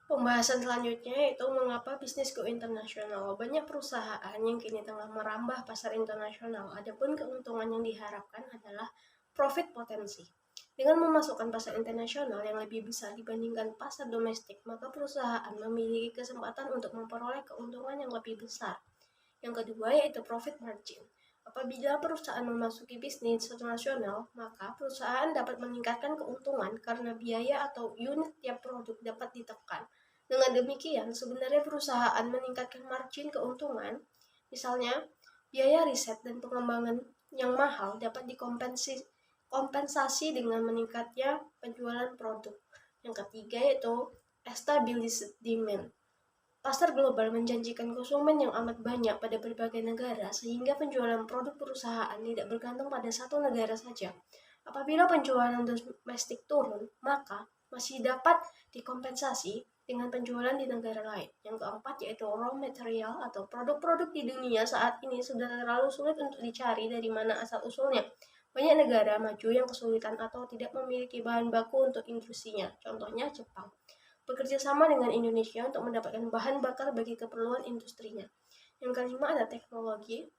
Pembahasan selanjutnya yaitu mengapa bisnis go internasional. Banyak perusahaan yang kini tengah merambah pasar internasional. Adapun keuntungan yang diharapkan adalah profit potensi. Dengan memasukkan pasar internasional yang lebih besar dibandingkan pasar domestik, maka perusahaan memiliki kesempatan untuk memperoleh keuntungan yang lebih besar. Yang kedua yaitu profit margin. Apabila perusahaan memasuki bisnis internasional, maka perusahaan dapat meningkatkan keuntungan karena biaya atau unit tiap produk dapat ditekan. Dengan demikian, sebenarnya perusahaan meningkatkan margin keuntungan. Misalnya, biaya riset dan pengembangan yang mahal dapat dikompensasi dengan meningkatnya penjualan produk. Yang ketiga yaitu stability demand. Pasar global menjanjikan konsumen yang amat banyak pada berbagai negara, sehingga penjualan produk perusahaan tidak bergantung pada satu negara saja. Apabila penjualan domestik turun, maka masih dapat dikompensasi dengan penjualan di negara lain. Yang keempat yaitu raw material atau produk-produk di dunia saat ini sudah terlalu sulit untuk dicari dari mana asal-usulnya. Banyak negara maju yang kesulitan atau tidak memiliki bahan baku untuk industrinya, contohnya Jepang. Bekerja sama dengan Indonesia untuk mendapatkan bahan bakar bagi keperluan industrinya. Yang kelima ada teknologi.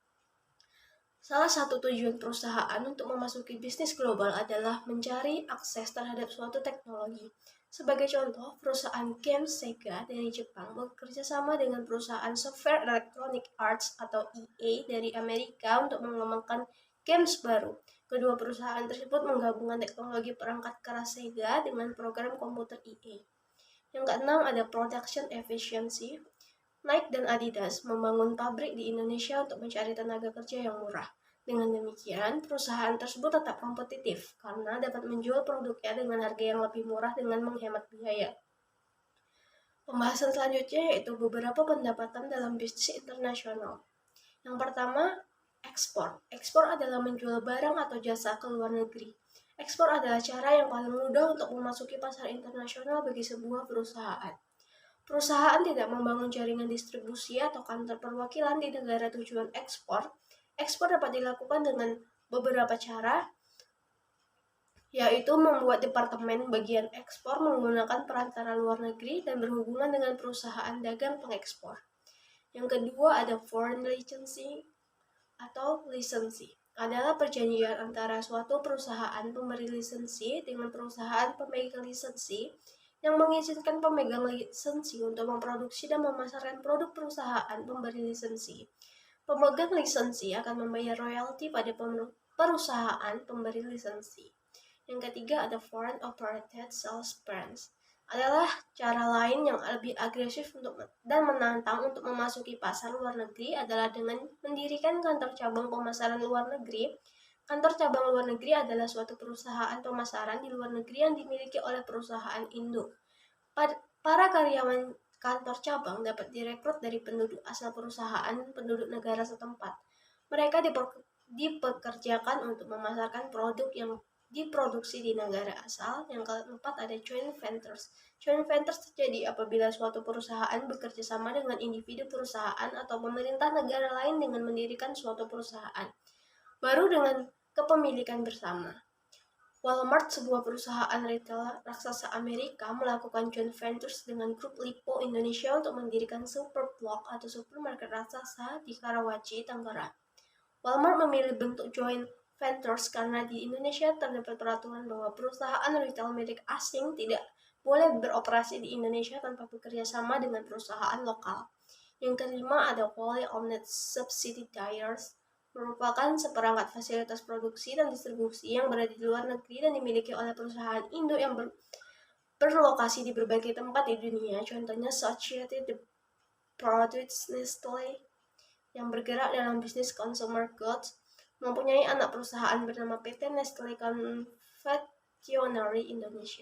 Salah satu tujuan perusahaan untuk memasuki bisnis global adalah mencari akses terhadap suatu teknologi. Sebagai contoh, perusahaan game Sega dari Jepang bekerja sama dengan perusahaan software Electronic Arts atau EA dari Amerika untuk mengembangkan games baru. Kedua perusahaan tersebut menggabungkan teknologi perangkat keras Sega dengan program komputer EA. Yang keenam ada production efficiency. Nike dan Adidas membangun pabrik di Indonesia untuk mencari tenaga kerja yang murah. Dengan demikian, perusahaan tersebut tetap kompetitif karena dapat menjual produknya dengan harga yang lebih murah dengan menghemat biaya. Pembahasan selanjutnya yaitu beberapa pendapatan dalam bisnis internasional. Yang pertama, ekspor. Ekspor adalah menjual barang atau jasa ke luar negeri. Ekspor adalah cara yang paling mudah untuk memasuki pasar internasional bagi sebuah perusahaan. Perusahaan tidak membangun jaringan distribusi atau kantor perwakilan di negara tujuan ekspor. Ekspor dapat dilakukan dengan beberapa cara, yaitu membuat departemen bagian ekspor menggunakan perantara luar negeri dan berhubungan dengan perusahaan dagang pengekspor. Yang kedua ada foreign licensing atau lisensi. Adalah perjanjian antara suatu perusahaan pemberi lisensi dengan perusahaan pemegang lisensi yang mengizinkan pemegang lisensi untuk memproduksi dan memasarkan produk perusahaan pemberi lisensi. Pemegang lisensi akan membayar royalti pada perusahaan pemberi lisensi. Yang ketiga ada foreign operated sales branch. Adalah cara lain yang lebih agresif dan menantang untuk memasuki pasar luar negeri adalah dengan mendirikan kantor cabang pemasaran luar negeri. Kantor cabang luar negeri adalah suatu perusahaan pemasaran di luar negeri yang dimiliki oleh perusahaan induk. Para karyawan kantor cabang dapat direkrut dari penduduk asal perusahaan penduduk negara setempat. Mereka dipekerjakan untuk memasarkan produk yang diproduksi di negara asal. Yang keempat ada joint ventures. Joint ventures terjadi apabila suatu perusahaan bekerja sama dengan individu perusahaan atau pemerintah negara lain dengan mendirikan suatu perusahaan baru dengan kepemilikan bersama. Walmart, sebuah perusahaan retail raksasa Amerika, melakukan joint ventures dengan grup Lipo Indonesia untuk mendirikan Superblock atau supermarket raksasa di Karawaci, Tangerang. Walmart memilih bentuk joint ventures karena di Indonesia terdapat peraturan bahwa perusahaan retail milik asing tidak boleh beroperasi di Indonesia tanpa bekerja sama dengan perusahaan lokal. Yang kelima ada wholly owned subsidiaries, merupakan seperangkat fasilitas produksi dan distribusi yang berada di luar negeri dan dimiliki oleh perusahaan induk yang berlokasi di berbagai tempat di dunia. Contohnya Société de Produits Nestlé yang bergerak dalam bisnis consumer goods, mempunyai anak perusahaan bernama PT Nestlé Confectionery Indonesia.